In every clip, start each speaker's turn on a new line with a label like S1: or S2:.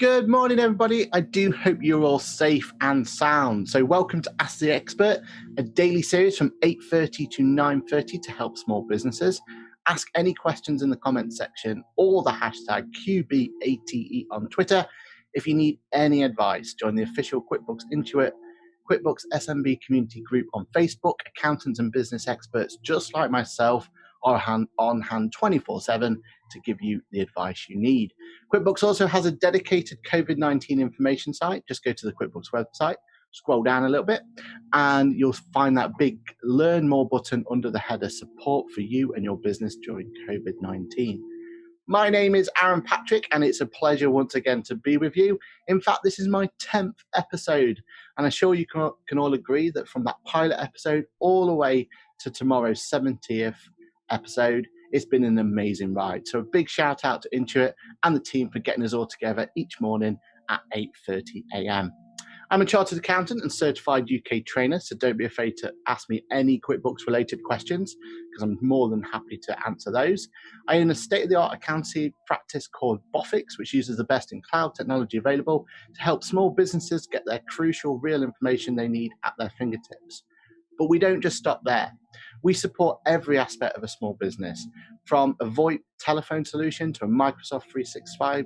S1: Good morning, everybody. I do hope you're all safe and sound. So welcome to Ask the Expert, a daily series from 8:30 to 9:30 to help small businesses. Ask any questions in the comments section or the hashtag QBATE on Twitter. If you need any advice, join the official QuickBooks Intuit QuickBooks SMB community group on Facebook. Accountants and business experts just like myself are on hand 24/7 to give you the advice you need. QuickBooks also has a dedicated COVID-19 information site. Just go to the QuickBooks website, scroll down a little bit, and you'll find that big Learn More button under the header Support for you and your business during COVID-19. My name is Aaron Patrick, and it's a pleasure once again to be with you. In fact, this is my 10th episode, and I'm sure you can all agree that from that pilot episode all the way to tomorrow's 70th episode, it's been an amazing ride. So a big shout out to Intuit and the team for getting us all together each morning at 8:30 a.m. I'm a chartered accountant and certified UK trainer, so don't be afraid to ask me any QuickBooks related questions because I'm more than happy to answer those. I own a state-of-the-art accountancy practice called Boffix, which uses the best in cloud technology available to help small businesses get their crucial real information they need at their fingertips. But we don't just stop there. We support every aspect of a small business, from a VoIP telephone solution to a Microsoft 365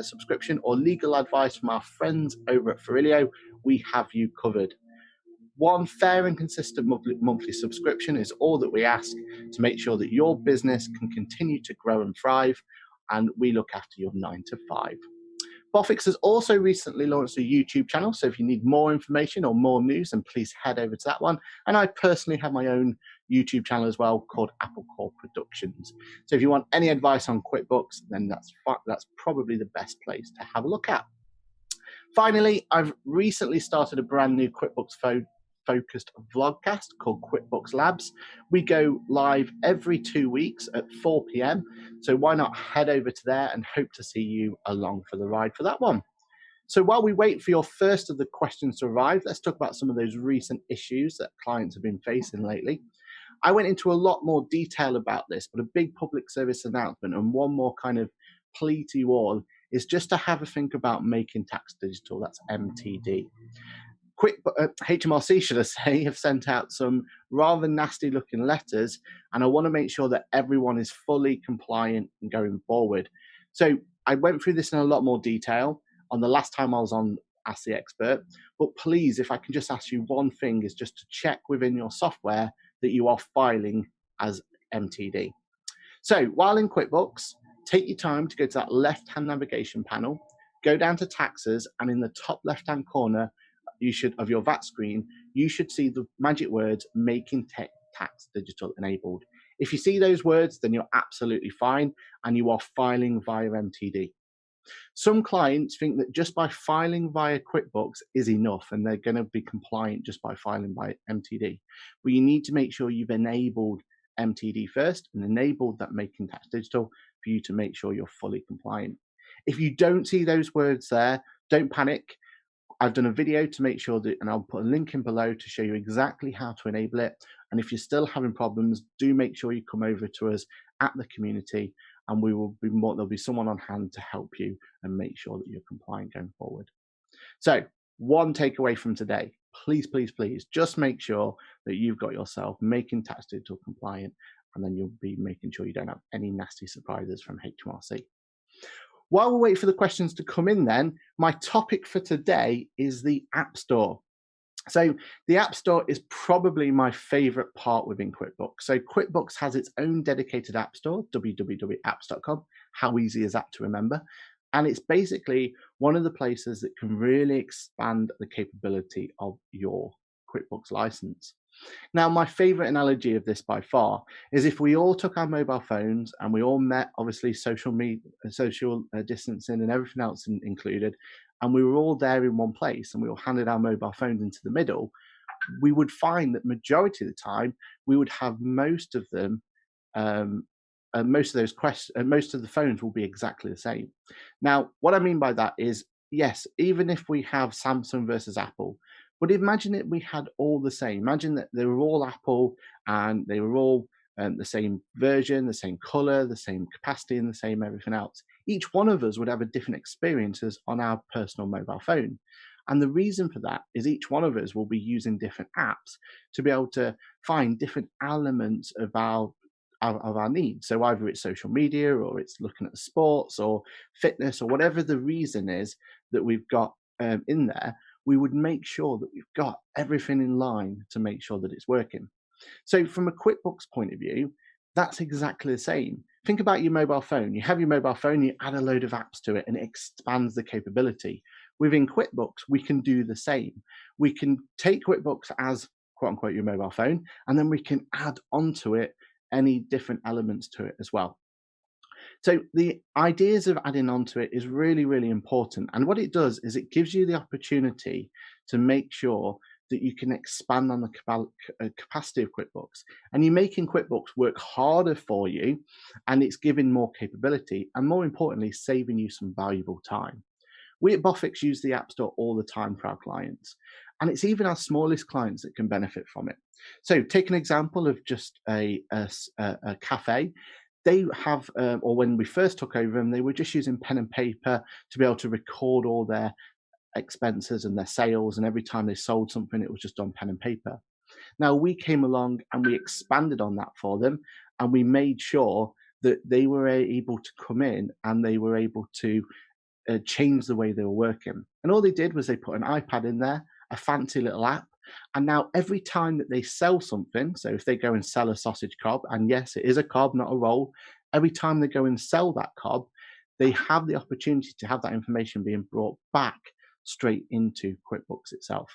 S1: subscription or legal advice from our friends over at Ferilio. We have you covered. One fair and consistent monthly subscription is all that we ask to make sure that your business can continue to grow and thrive, and we look after your 9 to 5. Boffix has also recently launched a YouTube channel, so if you need more information or more news, then please head over to that one. And I personally have my own YouTube channel as well called AppleCore Productions. So if you want any advice on QuickBooks, then that's probably the best place to have a look at. Finally, I've recently started a brand new QuickBooks focused vlogcast called QuickBooks Labs. We go live every 2 weeks at 4 p.m. So why not head over to there and hope to see you along for the ride for that one. So while we wait for your first of the questions to arrive, let's talk about some of those recent issues that clients have been facing lately. I went into a lot more detail about this, but a big public service announcement and one more kind of plea to you all is just to have a think about making tax digital. That's MTD. HMRC, should I say, have sent out some rather nasty looking letters, and I want to make sure that everyone is fully compliant and going forward. So I went through this in a lot more detail on the last time I was on Ask the Expert, but please, if I can just ask you one thing, is just to check within your software that you are filing as MTD. So while in QuickBooks, take your time to go to that left-hand navigation panel, go down to taxes, and in the top left-hand corner of your VAT screen, you should see the magic words making tax digital enabled. If you see those words, then you're absolutely fine and you are filing via MTD. Some clients think that just by filing via QuickBooks is enough and they're going to be compliant just by filing by MTD. But you need to make sure you've enabled MTD first and enabled that making tax digital for you to make sure you're fully compliant. If you don't see those words there, don't panic. I've done a video to make sure that, and I'll put a link in below to show you exactly how to enable it. And if you're still having problems, do make sure you come over to us at the community, and there'll be someone on hand to help you and make sure that you're compliant going forward. So one takeaway from today, please, please, please, just make sure that you've got yourself making tax digital compliant, and then you'll be making sure you don't have any nasty surprises from HMRC. While we wait for the questions to come in then, my topic for today is the App Store. So the App Store is probably my favorite part within QuickBooks. So QuickBooks has its own dedicated App Store, www.apps.com. How easy is that to remember? And it's basically one of the places that can really expand the capability of your QuickBooks license. Now, my favorite analogy of this by far is if we all took our mobile phones and we all met, obviously social distancing and everything else included, and we were all there in one place and we all handed our mobile phones into the middle, we would find that majority of the time we would have most of them, most of the phones will be exactly the same. Now, what I mean by that is, yes, even if we have Samsung versus Apple, but imagine that we had all the same. Imagine that they were all Apple and they were all the same version, the same color, the same capacity, and the same everything else. Each one of us would have a different experiences on our personal mobile phone. And the reason for that is each one of us will be using different apps to be able to find different elements of our needs. So either it's social media or it's looking at sports or fitness or whatever the reason is that we've got in there, we would make sure that we've got everything in line to make sure that it's working. So from a QuickBooks point of view, that's exactly the same. Think about your mobile phone. You have your mobile phone, you add a load of apps to it, and it expands the capability. Within QuickBooks, we can do the same. We can take QuickBooks as quote unquote your mobile phone, and then we can add onto it any different elements to it as well. So the ideas of adding onto it is really, really important. And what it does is it gives you the opportunity to make sure that you can expand on the capacity of QuickBooks. And you're making QuickBooks work harder for you, and it's giving more capability, and more importantly, saving you some valuable time. We at Bofix use the App Store all the time for our clients, and it's even our smallest clients that can benefit from it. So, take an example of just a cafe. They have, or when we first took over them, they were just using pen and paper to be able to record all their expenses and their sales. And every time they sold something, it was just on pen and paper. Now we came along and we expanded on that for them, and we made sure that they were able to come in and they were able to change the way they were working. And all they did was they put an iPad in there, a fancy little app. And now every time that they sell something, so if they go and sell a sausage cob, and yes, it is a cob, not a roll, every time they go and sell that cob, they have the opportunity to have that information being brought back straight into QuickBooks itself.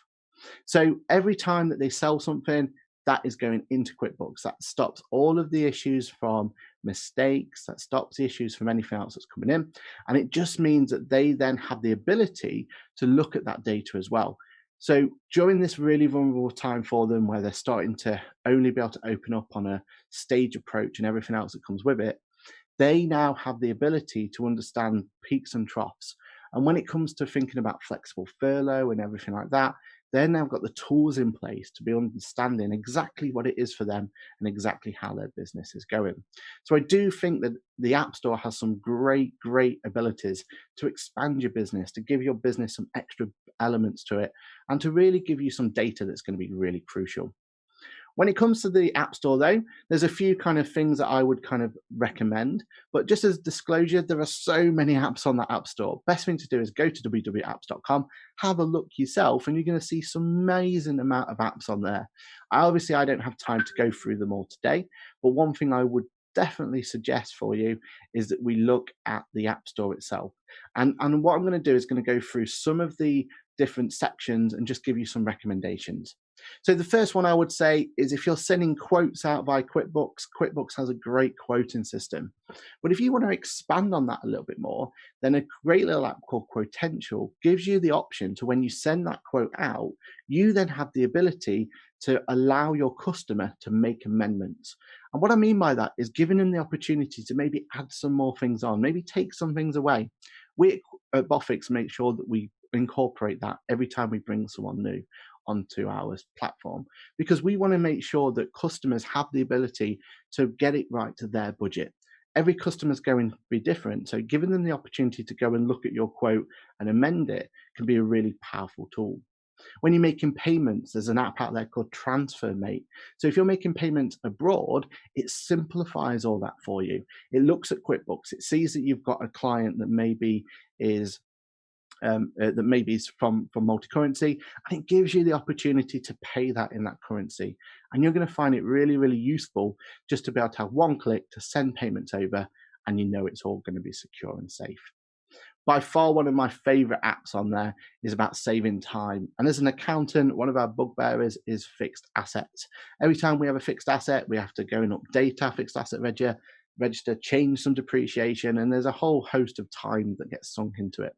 S1: So every time that they sell something, that is going into QuickBooks. That stops all of the issues from mistakes, that stops the issues from anything else that's coming in. And it just means that they then have the ability to look at that data as well. So during this really vulnerable time for them, where they're starting to only be able to open up on a stage approach and everything else that comes with it, they now have the ability to understand peaks and troughs. And when it comes to thinking about flexible furlough and everything like that, they've now got the tools in place to be understanding exactly what it is for them and exactly how their business is going. So I do think that the App Store has some great, great abilities to expand your business, to give your business some extra elements to it, and to really give you some data that's going to be really crucial. When it comes to the App Store, though, there's a few kind of things that I would kind of recommend. But just as disclosure, there are so many apps on that App Store. Best thing to do is go to www.apps.com, have a look yourself, and you're going to see some amazing amount of apps on there. Obviously, I don't have time to go through them all today, but one thing I would definitely suggest for you is that we look at the App Store itself. And what I'm going to do is going to go through some of the different sections and just give you some recommendations. So the first one I would say is if you're sending quotes out by QuickBooks, QuickBooks has a great quoting system. But if you want to expand on that a little bit more, then a great little app called Quotential gives you the option to, when you send that quote out, you then have the ability to allow your customer to make amendments. And what I mean by that is giving them the opportunity to maybe add some more things on, maybe take some things away. We at Bofix make sure that we incorporate that every time we bring someone new onto our platform, because we want to make sure that customers have the ability to get it right to their budget. Every customer is going to be different, so giving them the opportunity to go and look at your quote and amend it can be a really powerful tool. When you're making payments, there's an app out there called TransferMate. So if you're making payments abroad, it simplifies all that for you. It looks at QuickBooks, it sees that you've got a client that maybe is from multi-currency, and it gives you the opportunity to pay that in that currency. And you're going to find it really, really useful just to be able to have one click to send payments over, and you know it's all going to be secure and safe. By far, one of my favorite apps on there is about saving time. And as an accountant, one of our bugbearers is fixed assets. Every time we have a fixed asset, we have to go and update our fixed asset register, change some depreciation, and there's a whole host of time that gets sunk into it.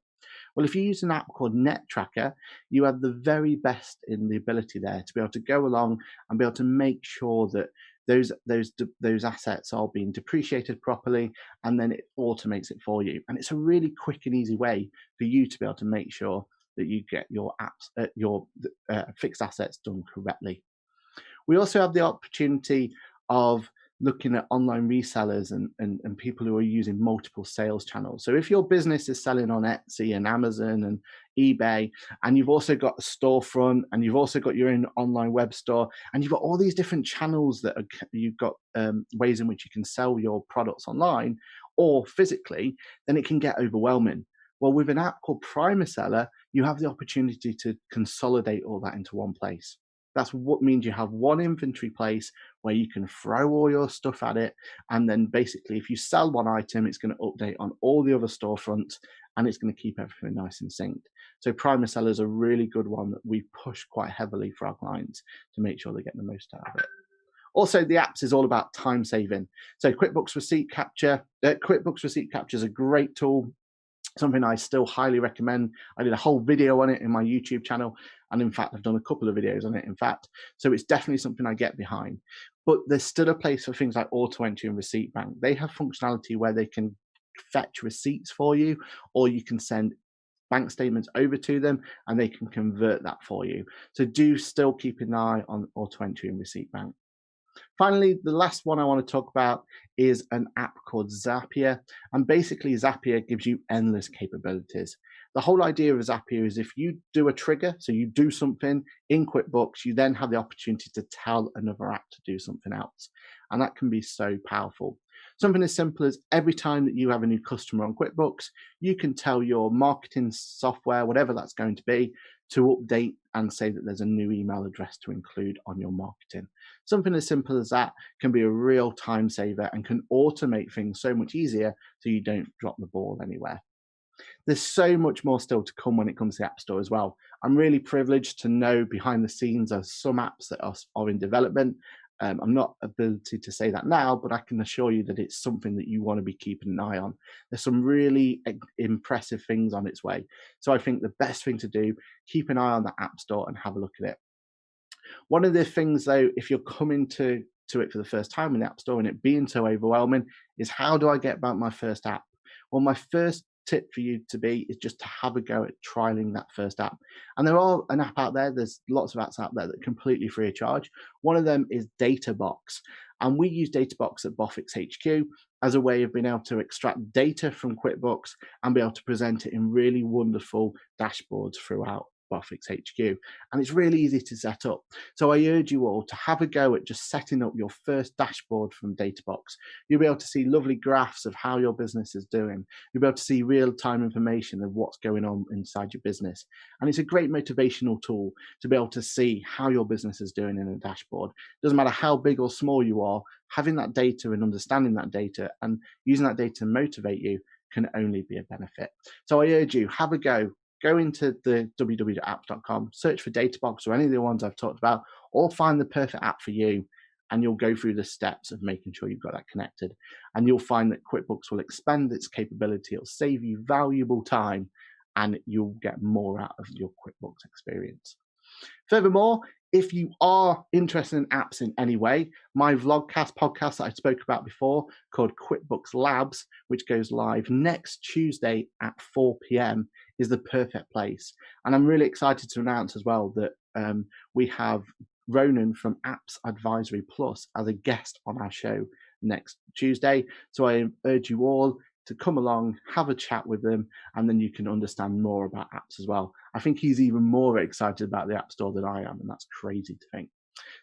S1: Well, if you use an app called Net Tracker, you have the very best in the ability there to be able to go along and be able to make sure that those assets are being depreciated properly, and then it automates it for you. And it's a really quick and easy way for you to be able to make sure that you get your fixed assets done correctly. We also have the opportunity of looking at online resellers and people who are using multiple sales channels. So if your business is selling on Etsy and Amazon and eBay, and you've also got a storefront, and you've also got your own online web store, and you've got all these different channels that you've got ways in which you can sell your products online or physically, then it can get overwhelming. Well, with an app called Primer Seller, you have the opportunity to consolidate all that into one place. That's what means you have one inventory place where you can throw all your stuff at it. And then basically, if you sell one item, it's going to update on all the other storefronts, and it's going to keep everything nice and synced. So Primer Seller is a really good one that we push quite heavily for our clients to make sure they get the most out of it. Also, the apps is all about time saving. So QuickBooks Receipt Capture is a great tool, something I still highly recommend. I did a whole video on it in my YouTube channel, and in fact, I've done a couple of videos on it, in fact. So it's definitely something I get behind. But there's still a place for things like Auto Entry and Receipt Bank. They have functionality where they can fetch receipts for you, or you can send bank statements over to them and they can convert that for you. So do still keep an eye on Auto Entry and Receipt Bank. Finally, the last one I want to talk about is an app called Zapier. And basically, Zapier gives you endless capabilities. The whole idea of Zapier is if you do a trigger, so you do something in QuickBooks, you then have the opportunity to tell another app to do something else. And that can be so powerful. Something as simple as every time that you have a new customer on QuickBooks, you can tell your marketing software, whatever that's going to be, to update and say that there's a new email address to include on your marketing. Something as simple as that can be a real time saver and can automate things so much easier so you don't drop the ball anywhere. There's so much more still to come when it comes to the App Store as well. I'm really privileged to know behind the scenes there's some apps that are in development. I'm not ability to say that now, but I can assure you that it's something that you want to be keeping an eye on. There's some really impressive things on its way. So I think the best thing to do, keep an eye on the App Store and have a look at it. One of the things though, if you're coming to it for the first time in the App Store and it being so overwhelming, is how do I get about my first app? Well, my first tip for you to be is just to have a go at trialing that first app. And there are an app out there, there's lots of apps out there that are completely free of charge. One of them is DataBox. And we use DataBox at Bofix HQ as a way of being able to extract data from QuickBooks and be able to present it in really wonderful dashboards throughout Bofix HQ. And it's really easy to set up. So I urge you all to have a go at just setting up your first dashboard from DataBox. You'll be able to see lovely graphs of how your business is doing. You'll be able to see real-time information of what's going on inside your business. And it's a great motivational tool to be able to see how your business is doing in a dashboard. It doesn't matter how big or small you are, having that data and understanding that data and using that data to motivate you can only be a benefit. So I urge you, have a go. Go into the www.apps.com, search for DataBox or any of the ones I've talked about, or find the perfect app for you, and you'll go through the steps of making sure you've got that connected. And you'll find that QuickBooks will expand its capability, it'll save you valuable time, and you'll get more out of your QuickBooks experience. Furthermore, if you are interested in apps in any way, my vlogcast podcast that I spoke about before called QuickBooks Labs, which goes live next Tuesday at 4 p.m, is the perfect place. And I'm really excited to announce as well that we have Ronan from Apps Advisory Plus as a guest on our show next Tuesday. So I urge you all to come along, have a chat with them, and then you can understand more about apps as well. I think he's even more excited about the App Store than I am, and that's crazy to think.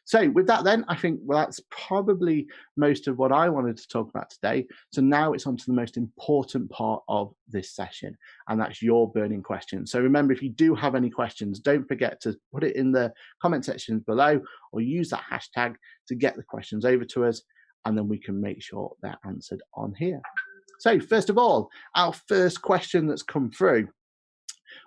S1: So with that then, I think, well, that's probably most of what I wanted to talk about today. So now it's on to the most important part of this session, and that's your burning questions. So remember, if you do have any questions, don't forget to put it in the comment section below or use that hashtag to get the questions over to us, and then we can make sure they're answered on here. So first of all, our first question that's come through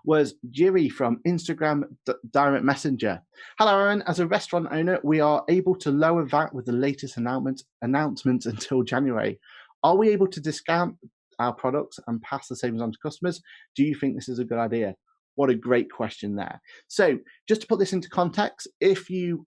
S1: was Jiri from Instagram Direct Messenger. Hello, Aaron. As a restaurant owner, we are able to lower VAT with the latest announcements until January. Are we able to discount our products and pass the savings on to customers? Do you think this is a good idea? What a great question there. So just to put this into context, if you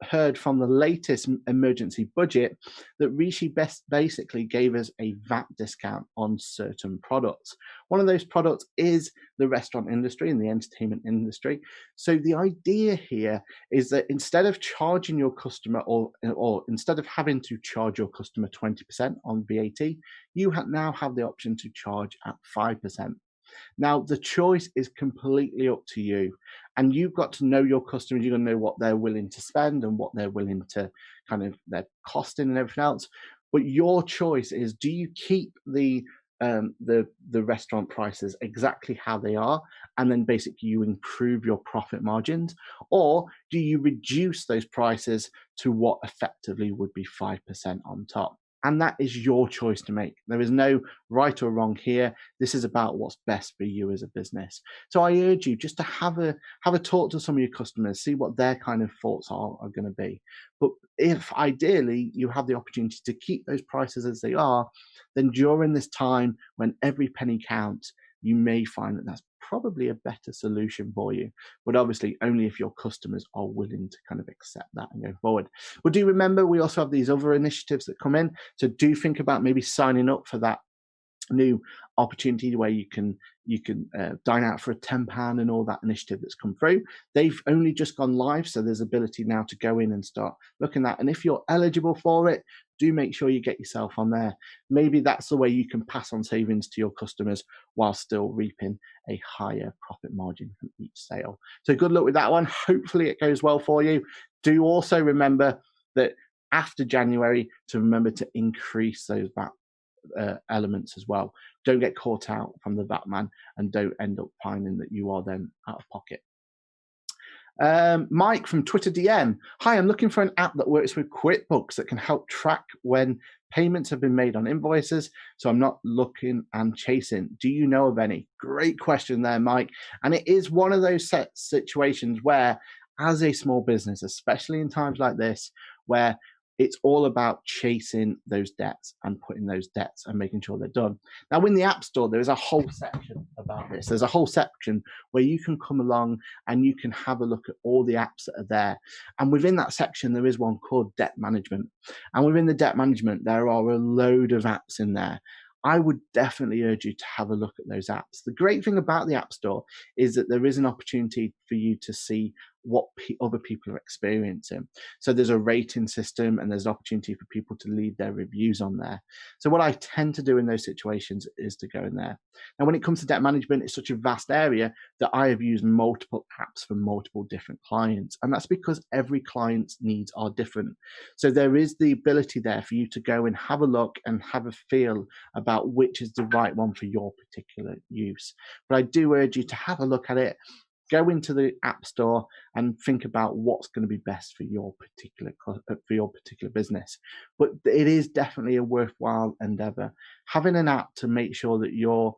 S1: heard from the latest emergency budget that Rishi basically gave us a VAT discount on certain products. One of those products is the restaurant industry and the entertainment industry. So the idea here is that instead of charging your customer or instead of having to charge your customer 20% on VAT, you now have the option to charge at 5%. Now, the choice is completely up to you. And you've got to know your customers. You're going to know what they're willing to spend and what they're willing to kind of their costing and everything else. But your choice is, do you keep the restaurant prices exactly how they are, and then basically you improve your profit margins, or do you reduce those prices to what effectively would be 5% on top? And that is your choice to make. There is no right or wrong here. This is about what's best for you as a business. So I urge you just to have a talk to some of your customers, see what their kind of thoughts are going to be. But if ideally you have the opportunity to keep those prices as they are, then during this time when every penny counts, you may find that that's probably a better solution for you. But obviously only if your customers are willing to kind of accept that and go forward. But do remember, we also have these other initiatives that come in. So do think about maybe signing up for that new opportunity where you can dine out for a £10 and all that initiative that's come through. They've only just gone live, so there's ability now to go in and start looking at. And if you're eligible for it, do make sure you get yourself on there. Maybe that's the way you can pass on savings to your customers while still reaping a higher profit margin from each sale. So good luck with that one. Hopefully it goes well for you. Do also remember that after January to remember to increase those VAT elements as well. Don't get caught out from the VAT man and don't end up finding that you are then out of pocket. Mike from Twitter DM. Hi, I'm looking for an app that works with QuickBooks that can help track when payments have been made on invoices, so I'm not looking and chasing. Do you know of any? Great question there, Mike. And it is one of those situations where, as a small business, especially in times like this, where it's all about chasing those debts and putting those debts and making sure they're done. Now, in the App Store, there is a whole section about this. There's a whole section where you can come along and you can have a look at all the apps that are there. And within that section, there is one called Debt Management. And within the Debt Management, there are a load of apps in there. I would definitely urge you to have a look at those apps. The great thing about the App Store is that there is an opportunity for you to see what other people are experiencing. So there's a rating system and there's an opportunity for people to leave their reviews on there. So what I tend to do in those situations is to go in there. Now, when it comes to debt management, it's such a vast area that I have used multiple apps for multiple different clients. And that's because every client's needs are different. So there is the ability there for you to go and have a look and have a feel about which is the right one for your particular use. But I do urge you to have a look at it. Go into the App Store and think about what's going to be best for your particular business. But it is definitely a worthwhile endeavor. Having an app to make sure that your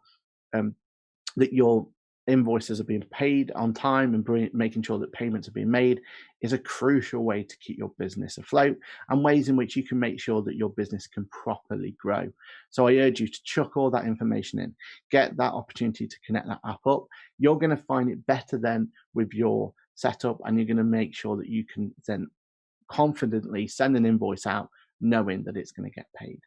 S1: invoices are being paid on time and making sure that payments are being made is a crucial way to keep your business afloat, and ways in which you can make sure that your business can properly grow. So I urge you to chuck all that information in, get that opportunity to connect that app up. You're going to find it better then with your setup, and you're going to make sure that you can then confidently send an invoice out knowing that it's going to get paid.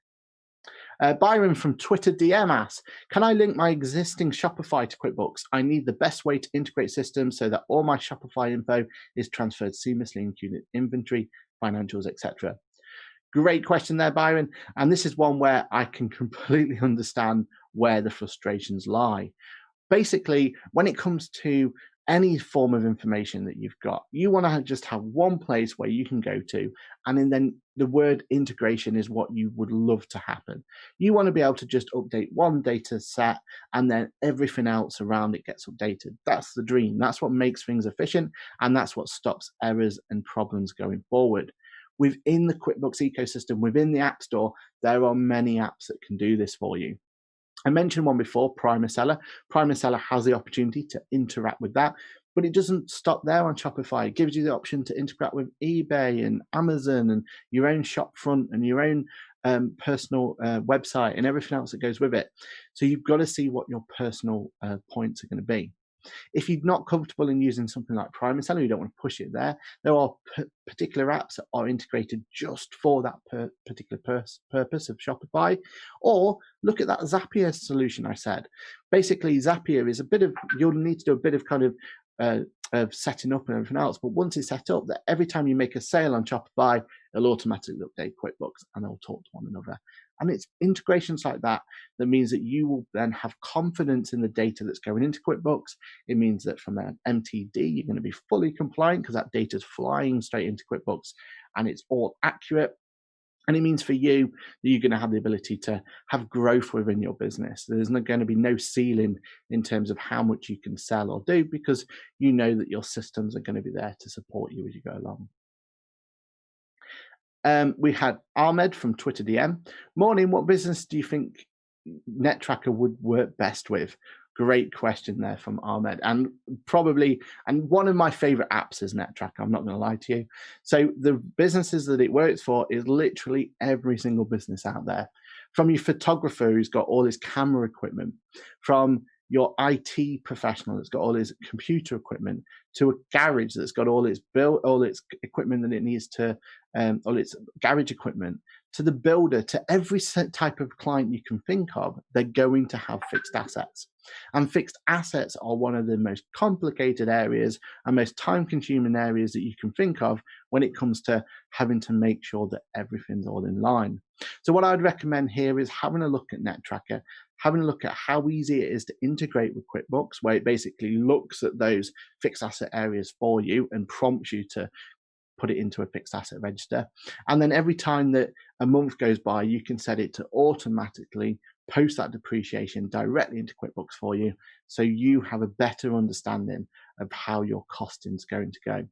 S1: Byron from Twitter DM asks, can I link my existing Shopify to QuickBooks? I need the best way to integrate systems so that all my Shopify info is transferred seamlessly, including inventory, financials, etc. Great question there, Byron. And this is one where I can completely understand where the frustrations lie. Basically, when it comes to any form of information that you've got, you want to just have one place where you can go to, and then the word integration is what you would love to happen. You want to be able to just update one data set and then everything else around it gets updated. That's the dream. That's what makes things efficient, and that's what stops errors and problems going forward. Within the QuickBooks ecosystem, within the App Store, there are many apps that can do this for you. I mentioned one before, Primer Seller. Primer Seller has the opportunity to interact with that, but it doesn't stop there on Shopify. It gives you the option to interact with eBay and Amazon and your own shop front and your own personal website and everything else that goes with it. So you've got to see what your personal points are going to be. If you're not comfortable in using something like Prime and Seller, you don't want to push it there are particular apps that are integrated just for that particular purpose of Shopify. Or look at that Zapier solution I said. Basically, Zapier is you'll need to do a bit of kind of setting up and everything else. But once it's set up, that every time you make a sale on Shopify, it'll automatically update QuickBooks and they'll talk to one another. And it's integrations like that means that you will then have confidence in the data that's going into QuickBooks. It means that from an MTD, you're going to be fully compliant because that data is flying straight into QuickBooks and it's all accurate. And it means for you that you're going to have the ability to have growth within your business. There's not going to be no ceiling in terms of how much you can sell or do because you know that your systems are going to be there to support you as you go along. We had Ahmed from Twitter DM. Morning, what business do you think NetTracker would work best with? Great question there from Ahmed. And one of my favorite apps is NetTracker. I'm not going to lie to you. So the businesses that it works for is literally every single business out there. From your photographer who's got all his camera equipment, from your IT professional that's got all his computer equipment, to a garage that's got all its equipment that it needs to, all its garage equipment, to the builder, to every type of client you can think of, they're going to have fixed assets. And fixed assets are one of the most complicated areas and most time-consuming areas that you can think of when it comes to having to make sure that everything's all in line. So what I'd recommend here is having a look at NetTracker, having a look at how easy it is to integrate with QuickBooks, where it basically looks at those fixed asset areas for you and prompts you to put it into a fixed asset register. And then every time that a month goes by, you can set it to automatically post that depreciation directly into QuickBooks for you, so you have a better understanding of how your costing is going to go.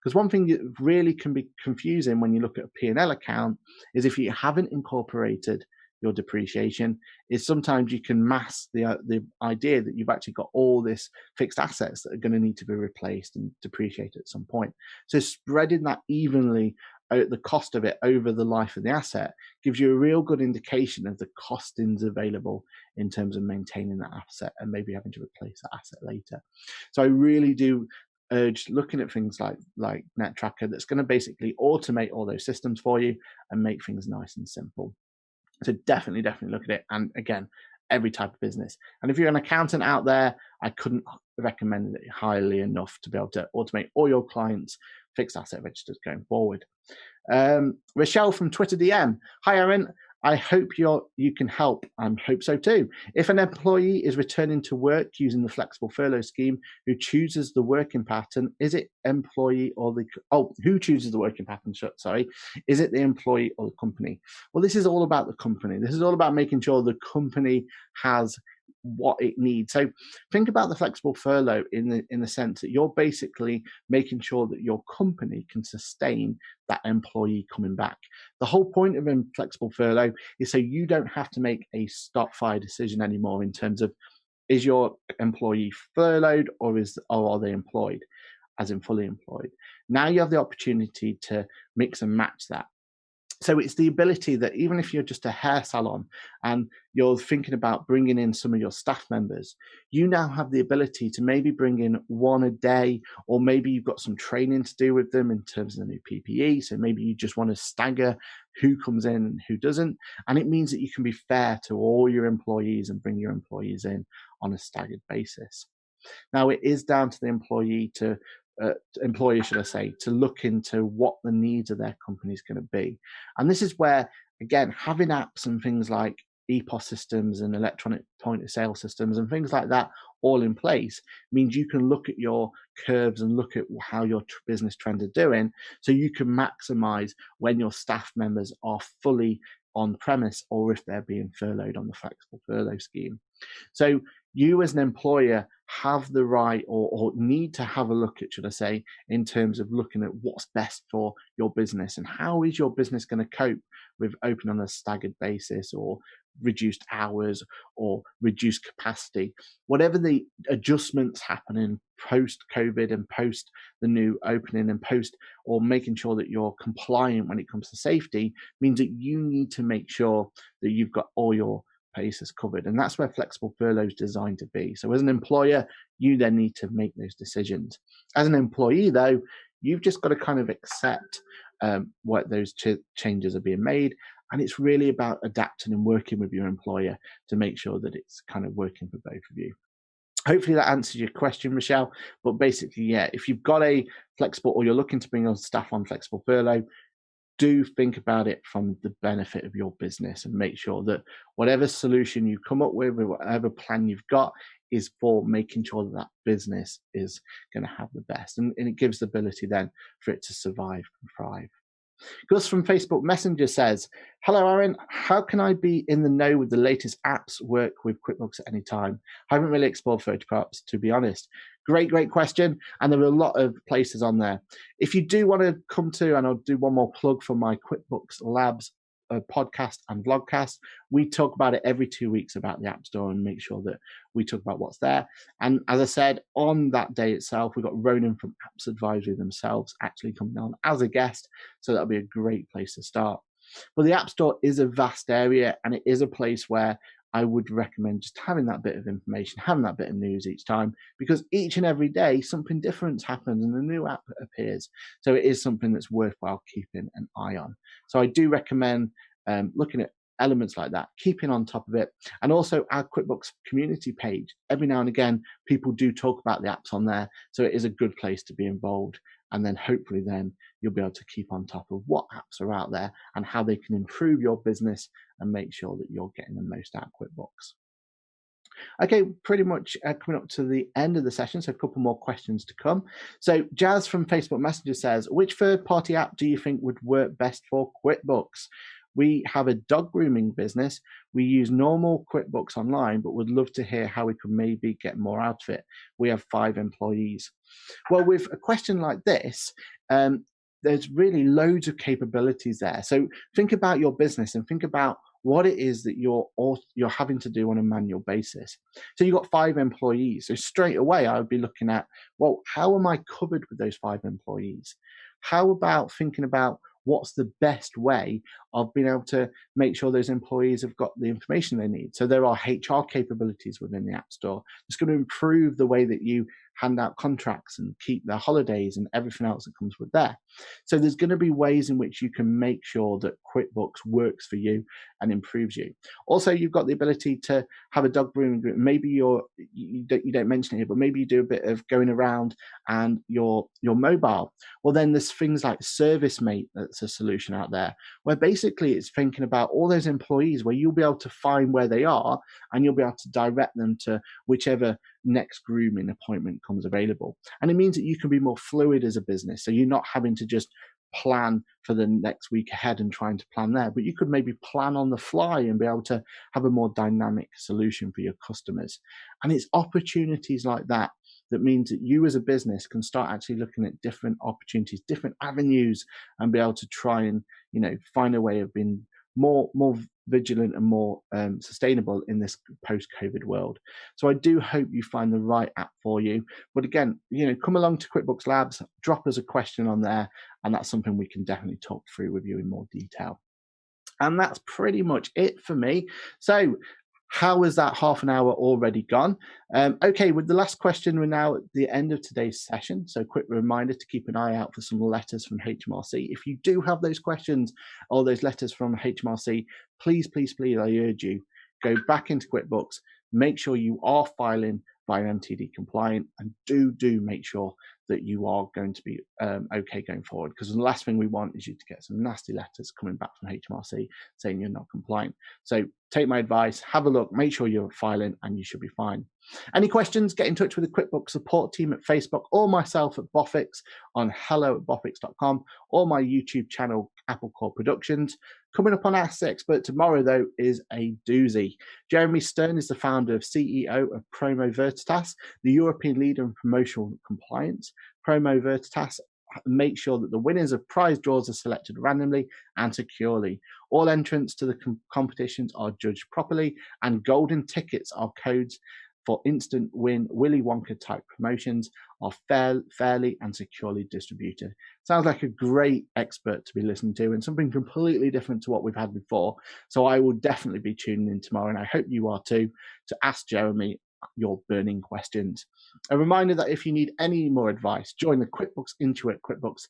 S1: Because one thing that really can be confusing when you look at a P&L account is if you haven't incorporated your depreciation, is sometimes you can mask the idea that you've actually got all this fixed assets that are going to need to be replaced and depreciated at some point. So spreading that evenly, the cost of it over the life of the asset, gives you a real good indication of the costings available in terms of maintaining that asset and maybe having to replace that asset later. So I really do urge looking at things like NetTracker that's going to basically automate all those systems for you and make things nice and simple. So definitely look at it. And again, every type of business. And if you're an accountant out there, I couldn't recommend it highly enough to be able to automate all your clients' fixed asset registers going forward. Rochelle from Twitter DM. Hi, Aaron. I hope you can help. I hope so too. If an employee is returning to work using the flexible furlough scheme, who chooses the working pattern? Is it employee or who chooses the working pattern? Sorry, is it the employee or the company? Well, this is all about the company. This is all about making sure the company has what it needs. So think about the flexible furlough in the sense that you're basically making sure that your company can sustain that employee coming back. The whole point of a flexible furlough is so you don't have to make a stop-fire decision anymore in terms of, is your employee furloughed or are they employed, as in fully employed. Now you have the opportunity to mix and match that. So it's the ability that even if you're just a hair salon and you're thinking about bringing in some of your staff members, you now have the ability to maybe bring in one a day, or maybe you've got some training to do with them in terms of the new PPE. So maybe you just want to stagger who comes in and who doesn't. And it means that you can be fair to all your employees and bring your employees in on a staggered basis. Now, it is down to the employer, should I say, to look into what the needs of their company is going to be. And this is where, again, having apps and things like EPOS systems and electronic point of sale systems and things like that all in place means you can look at your curves and look at how your business trends are doing, so you can maximize when your staff members are fully on premise or if they're being furloughed on the flexible furlough scheme. So you as an employer have the right or need to have a look at, should I say, in terms of looking at what's best for your business and how is your business going to cope with open on a staggered basis or reduced hours or reduced capacity. Whatever the adjustments happening post-COVID and post the new opening and post or making sure that you're compliant when it comes to safety means that you need to make sure that you've got all your base is covered. And that's where flexible furlough is designed to be. So as an employer, you then need to make those decisions. As an employee, though, you've just got to kind of accept what those changes are being made. And it's really about adapting and working with your employer to make sure that it's kind of working for both of you. Hopefully that answers your question, Michelle. But basically, yeah, if you've got a flexible or you're looking to bring on staff on flexible furlough, do think about it from the benefit of your business and make sure that whatever solution you come up with, whatever plan you've got, is for making sure that business is going to have the best. And it gives the ability then for it to survive and thrive. Gus from Facebook Messenger says, hello, Aaron. How can I be in the know with the latest apps work with QuickBooks at any time? I haven't really explored PhotoProps, to be honest. Great question. And there are a lot of places on there. If you do want to come to, and I'll do one more plug for my QuickBooks Labs podcast and vlogcast, we talk about it every 2 weeks about the App Store and make sure that we talk about what's there. And as I said, on that day itself, we've got Ronan from Apps Advisory themselves actually coming on as a guest. So that'll be a great place to start. But the App Store is a vast area, and it is a place where I would recommend just having that bit of information, having that bit of news each time, because each and every day something different happens and a new app appears. So it is something that's worthwhile keeping an eye on. So I do recommend looking at elements like that, keeping on top of it. And also our QuickBooks community page. Every now and again, people do talk about the apps on there. So it is a good place to be involved. And then hopefully then you'll be able to keep on top of what apps are out there and how they can improve your business and make sure that you're getting the most out of QuickBooks. Okay, pretty much coming up to the end of the session, so a couple more questions to come. So Jazz from Facebook Messenger says, which third-party app do you think would work best for QuickBooks? We have a dog grooming business. We use normal QuickBooks Online, but would love to hear how we could maybe get more out of it. We have 5 employees. Well, with a question like this, there's really loads of capabilities there. So think about your business and think about what it is that you're having to do on a manual basis. So you've got 5 employees. So straight away, I would be looking at, well, how am I covered with those 5 employees? How about thinking about what's the best way of being able to make sure those employees have got the information they need? So there are HR capabilities within the App Store. It's going to improve the way that you hand out contracts and keep their holidays and everything else that comes with that. So there's going to be ways in which you can make sure that QuickBooks works for you and improves you. Also, you've got the ability to have a dog grooming group. Maybe you don't mention it here, but maybe you do a bit of going around and you're mobile. Well, then there's things like ServiceMate that's a solution out there where basically it's thinking about all those employees where you'll be able to find where they are and you'll be able to direct them to whichever next grooming appointment comes available. And it means that you can be more fluid as a business. So you're not having to just plan for the next week ahead and trying to plan there, but you could maybe plan on the fly and be able to have a more dynamic solution for your customers. And it's opportunities like that that means that you as a business can start actually looking at different opportunities, different avenues, and be able to try and, find a way of being more vigilant and more sustainable in this post-COVID world. So I do hope you find the right app for you. But again, come along to QuickBooks Labs, drop us a question on there, and that's something we can definitely talk through with you in more detail. And that's pretty much it for me. So how is that half an hour already gone? Okay, with the last question, we're now at the end of today's session. So quick reminder to keep an eye out for some letters from HMRC. If you do have those questions or those letters from HMRC, please, I urge you, go back into QuickBooks, make sure you are filing via MTD compliant, and do make sure that you are going to be okay going forward, because the last thing we want is you to get some nasty letters coming back from HMRC saying you're not compliant. So take my advice, have a look, make sure you're filing, and you should be fine. Any questions, get in touch with the QuickBooks support team at Facebook or myself at Boffix on hello@boffix.com or my YouTube channel, AppleCore Productions. Coming up on Ask the Expert tomorrow, though, is a doozy. Jeremy Stern is the founder of CEO of Promo Veritas, the European leader in promotional compliance. Promo Veritas make sure that the winners of prize draws are selected randomly and securely. All entrants to the competitions are judged properly, and golden tickets are codes for instant win Willy Wonka type promotions are fairly and securely distributed. Sounds like a great expert to be listening to and something completely different to what we've had before. So I will definitely be tuning in tomorrow, and I hope you are too, to ask Jeremy your burning questions. A reminder that if you need any more advice, join the QuickBooks Intuit QuickBooks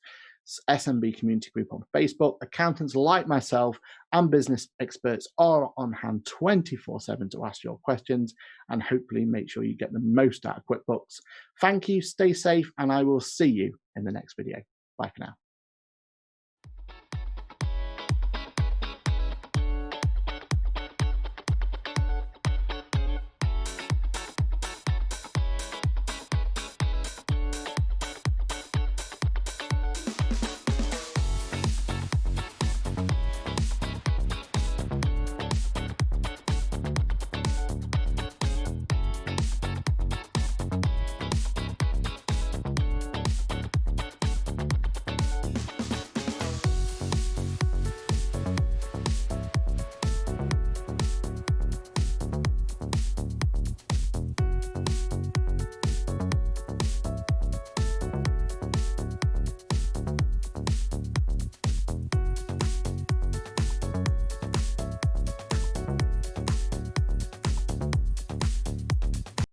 S1: SMB community group on Facebook. Accountants like myself and business experts are on hand 24/7 to ask your questions and hopefully make sure you get the most out of QuickBooks. Thank you, stay safe, and I will see you in the next video. Bye for now.